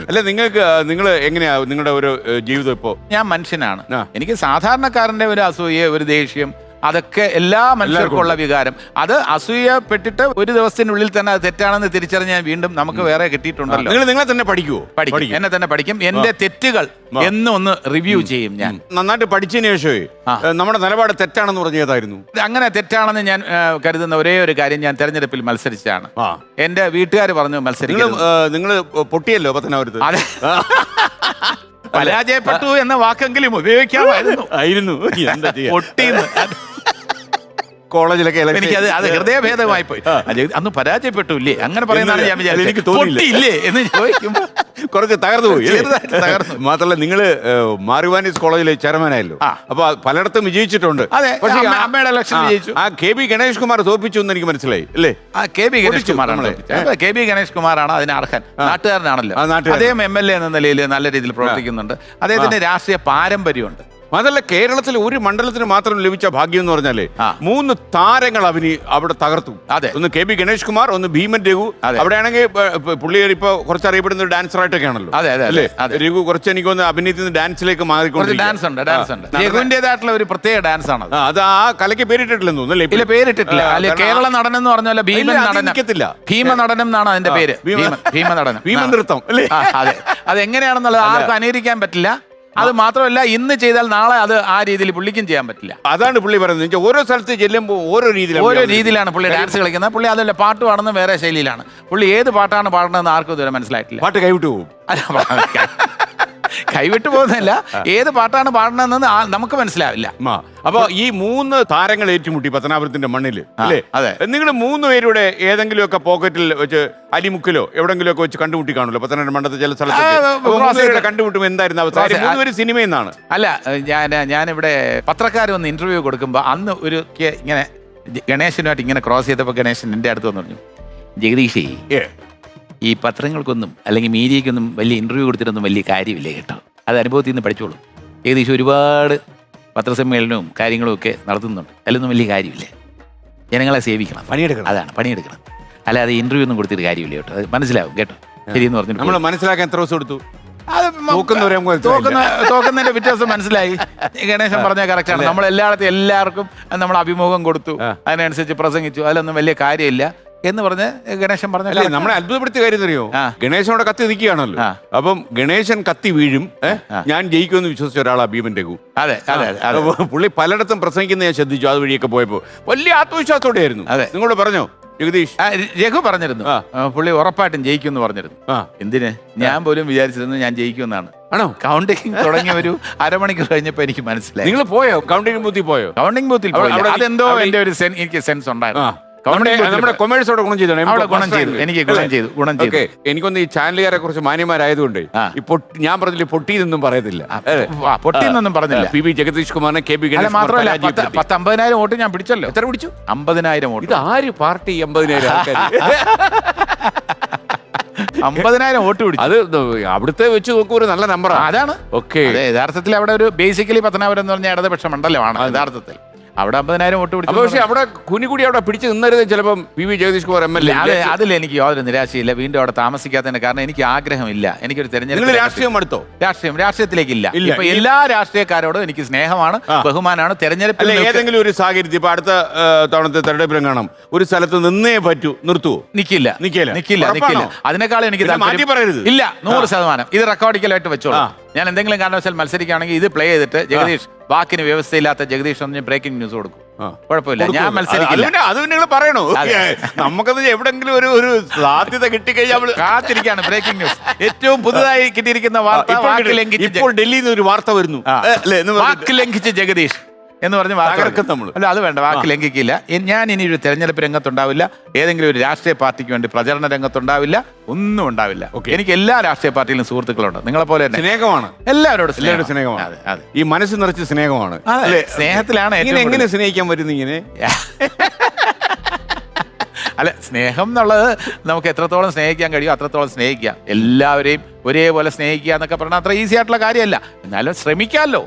അല്ല നിങ്ങൾ എങ്ങനെയാ നിങ്ങളുടെ ഒരു ജീവിതം ഇപ്പോ? ഞാൻ മനുഷ്യനാണ്. എനിക്ക് സാധാരണക്കാരന്റെ ഒരു അസൂയ, ഒരു ദേഷ്യം, അതൊക്കെ എല്ലാ മനുഷ്യർക്കും ഉള്ള വികാരം. അത് അസൂയപ്പെട്ടിട്ട് ഒരു ദിവസത്തിനുള്ളിൽ തന്നെ അത് തെറ്റാണെന്ന് തിരിച്ചറിഞ്ഞാൽ വീണ്ടും നമുക്ക് വേറെ കിട്ടിയിട്ടുണ്ടല്ലോ. നിങ്ങളെ തന്നെ പഠിക്കുവോ? പഠിക്കും, എന്നെ തന്നെ പഠിക്കും. എന്റെ തെറ്റുകൾ എന്നും ഒന്ന് റിവ്യൂ ചെയ്യും ഞാൻ. നന്നായിട്ട് പഠിച്ചതിന് ശേഷമേ നമ്മുടെ നിലപാട് തെറ്റാണെന്ന് പറഞ്ഞതായിരുന്നു. അങ്ങനെ തെറ്റാണെന്ന് ഞാൻ കരുതുന്ന ഒരേ ഒരു കാര്യം, ഞാൻ തെരഞ്ഞെടുപ്പിൽ മത്സരിച്ചതാണ്. എന്റെ വീട്ടുകാർ പറഞ്ഞു മത്സരിക്കും. നിങ്ങൾ പൊട്ടിയല്ലോ പത്തനാപുരത്ത്. അതെ, പരാജയപ്പെട്ടു എന്ന വാക്കെങ്കിലും ഉപയോഗിക്കാമായിരുന്നു. പൊട്ടിന്ന് കോളേജിലൊക്കെ എനിക്കത് ഹൃദയഭേദമായി പോയി. അന്ന് പരാജയപ്പെട്ടു ഇല്ലേ അങ്ങനെ പറയുന്നതാണ് ഞാൻ വിചാരിച്ചത്. എനിക്ക് തോന്നിയില്ലേ എന്ന് ചോദിക്കുമ്പോൾ കുറച്ച് തകർന്നു പോയി. മാത്രമല്ല നിങ്ങൾ മാറിവാനീസ് കോളേജിലെ ചെയർമാനായല്ലോ, അപ്പൊ പലയിടത്തും വിജയിച്ചിട്ടുണ്ട്. പക്ഷേ അമ്മയുടെ ഇലക്ഷൻ വിജയിച്ചു. ആ കെ.ബി. ഗണേഷ് കുമാർ തോൽപ്പിച്ചു എന്ന് എനിക്ക് മനസ്സിലായി അല്ലേ? കെ.ബി. ഗണേഷ് കുമാറാണ്. കെ.ബി. ഗണേഷ് കുമാറാണ് അതിന് അർഹൻ. നാട്ടുകാരനാണല്ലോ. അദ്ദേഹം MLA എന്ന നിലയിൽ നല്ല രീതിയിൽ പ്രവർത്തിക്കുന്നുണ്ട്. അദ്ദേഹത്തിന് രാഷ്ട്രീയ പാരമ്പര്യമുണ്ട്. അതല്ല, കേരളത്തിൽ ഒരു മണ്ഡലത്തിന് മാത്രം ലഭിച്ച ഭാഗ്യം എന്ന് പറഞ്ഞാല് 3 താരങ്ങൾ അവിടെ തകർത്തു. ഒന്ന് കെ.ബി. ഗണേഷ് കുമാർ, ഒന്ന് ഭീമൻ രഘു. അവിടെയാണെങ്കിൽ പുള്ളി ഇപ്പൊ കുറച്ച് അറിയപ്പെടുന്ന ഒരു ഡാൻസർ ആയിട്ടൊക്കെ ആണല്ലോ അല്ലേ? രഘു കുറച്ച് എനിക്ക് ഒന്ന് അഭിനയത്തിൽ നിന്ന് ഡാൻസിലേക്ക് മാറിക്കൊണ്ട് ഡാൻസ് ഉണ്ട്. രഘുവിന്റേതായിട്ടുള്ള ഒരു പ്രത്യേക ഡാൻസ് ആണ് അത്. ആ കലയ്ക്ക് പേരിട്ടിട്ടില്ലെന്ന് തോന്നുന്നു. പേരിട്ടിട്ടില്ല. കേരള നടനം എന്ന് പറഞ്ഞാൽ ഭീമ നടനം എന്നാണ് അതിന്റെ പേര്. ഭീമ നടനം, ഭീമ നൃത്തം അല്ലേ? അതെ, അതെങ്ങനെയാണെന്നുള്ളത് ആർക്കും അനുകരിക്കാൻ പറ്റില്ല. അത് മാത്രമല്ല, ഇന്ന് ചെയ്താൽ നാളെ അത് ആ രീതിയിൽ പുള്ളിക്കും ചെയ്യാൻ പറ്റില്ല. അതാണ് പുള്ളി പറയുന്നത്. ഓരോ സ്ഥലത്ത് ചെല്ലുമ്പോൾ ഓരോ രീതിയിലാണ് പുള്ളി ഡാൻസ് കളിക്കുന്നത്. പുള്ളി അതല്ല, പാട്ട് പാടുന്നത് വേറെ ശൈലിയിലാണ്. പുള്ളി ഏത് പാട്ടാണ് പാടുന്നതെന്ന് ആർക്കും ഇതുവരെ മനസ്സിലായിട്ടില്ല. പാട്ട് കൈവിട്ടു പോകും. കൈവിട്ടു പോകുന്നില്ല, ഏത് പാട്ടാണ് പാടണമെന്ന് നമുക്ക് മനസ്സിലാവില്ല. അപ്പൊ ഈ 3 താരങ്ങൾ ഏറ്റുമുട്ടി പത്തനാപുരത്തിന്റെ മണ്ണിൽ അല്ലേ? നിങ്ങൾ 3 പേരുടെ ഏതെങ്കിലുമൊക്കെ പോക്കറ്റിൽ വെച്ച് അലിമുക്കിലോ എവിടെങ്കിലും ഒക്കെ വെച്ച് കണ്ടുമുട്ടി കാണുമല്ലോ പത്തനാപുരം മണ്ഡലത്തിൽ ചില സ്ഥലത്ത് കണ്ടുമുട്ടുമ്പോൾ എന്തായിരുന്നു അവസ്ഥ? 3 പേര് സിനിമയിൽ നിന്നാണ്. അല്ല, ഞാനിവിടെ പത്രക്കാർ വന്ന് ഇന്റർവ്യൂ കൊടുക്കുമ്പോൾ അന്ന് ഒരു ഇങ്ങനെ ഗണേശനുമായിട്ട് ഇങ്ങനെ ക്രോസ് ചെയ്തപ്പോൾ ഗണേശൻ എൻ്റെ അടുത്ത് വന്ന് പറഞ്ഞു, ജഗദീഷേ, ഈ പത്രങ്ങൾക്കൊന്നും അല്ലെങ്കിൽ മീഡിയക്കൊന്നും വലിയ ഇന്റർവ്യൂ കൊടുത്തിട്ടൊന്നും വലിയ കാര്യമില്ല കേട്ടോ. അത് അനുഭവത്തിൽ നിന്ന് പഠിച്ചോളൂ. ഏകദേശം ഒരുപാട് പത്രസമ്മേളനവും കാര്യങ്ങളും ഒക്കെ നടത്തുന്നുണ്ട്. അതിലൊന്നും വലിയ കാര്യമില്ല. ജനങ്ങളെ സേവിക്കണം, പണിയെടുക്കണം. അതാണ്, പണിയെടുക്കണം. അല്ലാതെ ഇന്റർവ്യൂ ഒന്നും കൊടുത്തിട്ട് കാര്യമില്ല കേട്ടോ. അത് മനസ്സിലാവും കേട്ടോ. ശരിയെന്ന് പറഞ്ഞു. നമ്മൾ മനസ്സിലാക്കാൻ എത്ര ദിവസം എടുത്തു? തോക്കുന്നതിന്റെ വ്യത്യാസം മനസ്സിലായി. ഗണേശൻ പറഞ്ഞ കറക്റ്റാണ്. നമ്മൾ എല്ലാവർക്കും നമ്മൾ അഭിമുഖം കൊടുത്തു, അതിനനുസരിച്ച് പ്രസംഗിച്ചു. അതിലൊന്നും വലിയ കാര്യമില്ല എന്ന് പറഞ്ഞ് ഗണേശൻ പറഞ്ഞു. നമ്മളെ അത്ഭുതപ്പെടുത്തിയ കാര്യം അറിയോ? ഗണേശനോടെ കത്തി നിൽക്കുകയാണല്ലോ. അപ്പം ഗണേശൻ കത്തി വീഴും, ഞാൻ ജയിക്കുമെന്ന് വിശ്വസിച്ച ഒരാളാ ഭീമൻ രഘു. അതെ, പുള്ളി പലയിടത്തും പ്രസംഗിക്കുന്ന ഞാൻ ശ്രദ്ധിച്ചു. അതുവഴിയൊക്കെ പോയപ്പോ വലിയ ആത്മവിശ്വാസത്തോടെ ആയിരുന്നു. നിങ്ങളോട് പറഞ്ഞോ ജഗദീഷ്? രഘു പറഞ്ഞിരുന്നു പുള്ളി ഉറപ്പായിട്ടും ജയിക്കുമെന്ന് പറഞ്ഞിരുന്നു. എന്തിന്? ഞാൻ പോലും വിചാരിച്ചിരുന്നു ഞാൻ ജയിക്കുമെന്നാണ്. ആണോ? കൗണ്ടിങ് തുടങ്ങിയ ഒരു അരമണിക്കൂർ കഴിഞ്ഞപ്പോ എനിക്ക് മനസ്സിലായി. നിങ്ങൾ പോയോ? കൗണ്ടിങ് ബൂത്തിൽ പോയോ? കൗണ്ടിങ് ബൂത്തിൽ അതെന്തോ എന്റെ ഒരു എനിക്ക് സെൻസ് ഉണ്ടായിരുന്നു. നമ്മുടെ കൊമേഴ്സോടെ ഗുണം ചെയ്തു. എനിക്ക് ഗുണം ചെയ്തു. എനിക്കൊന്ന് ഈ ചാനലുകാരെ കുറിച്ച് മാന്യമാരായതുകൊണ്ട് ഞാൻ പറഞ്ഞില്ല പൊട്ടിയെന്നൊന്നും പറയത്തില്ല. പൊട്ടിയെന്നൊന്നും പറഞ്ഞില്ല. പി ജഗദീഷ് കുമാറിനെ കെ പി ഗണേശ് മാത്രമല്ല 50,000 വോട്ട് ഞാൻ പിടിച്ചല്ലോ. എത്ര പിടിച്ചു? 50,000 വോട്ട്. ഇത് ആര് പാർട്ടി 50,000 ആൾക്കാർ? 50,000 വോട്ട് പിടിച്ചു. അത് അവിടുത്തെ വെച്ച് നോക്കുമ്പോൾ ഒരു നല്ല നമ്പറാണ്. അതാണ്. ഓക്കെ, യഥാർത്ഥത്തിൽ അവിടെ ഒരു ബേസിക്കലി പത്തനാപുരം എന്ന് പറഞ്ഞ ഇടതുപക്ഷ മണ്ഡലമാണ് യഥാർത്ഥത്തിൽ. അവിടെ 50,000 വോട്ട് പിടിച്ചു. പക്ഷേ അവിടെ കുനികൂടി അവിടെ പിടിച്ച് നിന്നരുത് ചിലപ്പം പി ജഗദീഷ് കുമാർ MLA. അതിൽ എനിക്ക് യാതൊരു നിരാശയില്ല. വീണ്ടും അവിടെ താമസിക്കാത്തതിന് കാരണം എനിക്ക് ആഗ്രഹമില്ല. എനിക്കൊരു തെരഞ്ഞെടുപ്പ് രാഷ്ട്രീയത്തിലേക്കില്ല. ഇപ്പൊ എല്ലാ രാഷ്ട്രീയക്കാരോടും എനിക്ക് സ്നേഹമാണ്, ബഹുമാനാണ്. തെരഞ്ഞെടുപ്പിൽ ഏതെങ്കിലും ഒരു സാഹചര്യത്തിൽ ഇപ്പൊ അടുത്ത തവണത്തെ തെരഞ്ഞെടുപ്പിലും കാണാം ഒരു സ്ഥലത്ത് നിന്നേ പറ്റൂ, നിർത്തുവോ? നിക്കില്ല. അതിനേക്കാളും എനിക്ക് ഇല്ല. 100%. ഇത് റെക്കോർഡിക്കലായിട്ട് വെച്ചോളൂ. ഞാൻ എന്തെങ്കിലും കാരണവശാൽ മത്സരിക്കുകയാണെങ്കിൽ ഇത് പ്ലേ ചെയ്തിട്ട് ജഗദീഷ്, വാക്കിന് വ്യവസ്ഥയില്ലാത്ത ജഗദീഷ് എന്ന് ബ്രേക്കിംഗ് ന്യൂസ് കൊടുക്കും. കുഴപ്പമില്ല, ഞാൻ മത്സരിക്കില്ല. അത് നിങ്ങൾ പറയണോ? നമുക്കത് എവിടെങ്കിലും ഒരു സാധ്യത കിട്ടിക്കഴിഞ്ഞാൽ കാത്തിരിക്കാണ്. ബ്രേക്കിംഗ് ന്യൂസ്, ഏറ്റവും പുതുതായി കിട്ടിയിരിക്കുന്ന വാർത്ത. ഇപ്പോൾ ഡൽഹിയിൽ നിന്ന് ഒരു വാർത്ത വരുന്നു, വാക്ക് ലംഘിച്ച് ജഗദീഷ് എന്ന് പറഞ്ഞ് അല്ല, അത് വേണ്ട, വാക്ക് ലംഘിക്കില്ല. ഞാൻ ഇനി ഒരു തെരഞ്ഞെടുപ്പ് രംഗത്തുണ്ടാവില്ല. ഏതെങ്കിലും ഒരു രാഷ്ട്രീയ പാർട്ടിക്ക് വേണ്ടി പ്രചരണ രംഗത്തുണ്ടാവില്ല. ഒന്നും ഉണ്ടാവില്ല. എനിക്ക് എല്ലാ രാഷ്ട്രീയ പാർട്ടിയിലും സുഹൃത്തുക്കളുണ്ട്. നിങ്ങളെ പോലെ തന്നെ സ്നേഹമാണ്. എല്ലാവരോടും സ്നേഹമാണ്. ഈ മനസ്സ് നിറച്ച് സ്നേഹമാണ്. സ്നേഹത്തിലാണ്. എങ്ങനെ സ്നേഹിക്കാൻ പറ്റുന്നു ഇങ്ങനെ? അല്ല, സ്നേഹം എന്നുള്ളത് നമുക്ക് എത്രത്തോളം സ്നേഹിക്കാൻ കഴിയും അത്രത്തോളം സ്നേഹിക്കുക. എല്ലാവരെയും ഒരേപോലെ സ്നേഹിക്കുക എന്നൊക്കെ പറഞ്ഞാൽ അത്ര ഈസി ആയിട്ടുള്ള കാര്യമല്ല. എന്നാലും ശ്രമിക്കാമല്ലോ.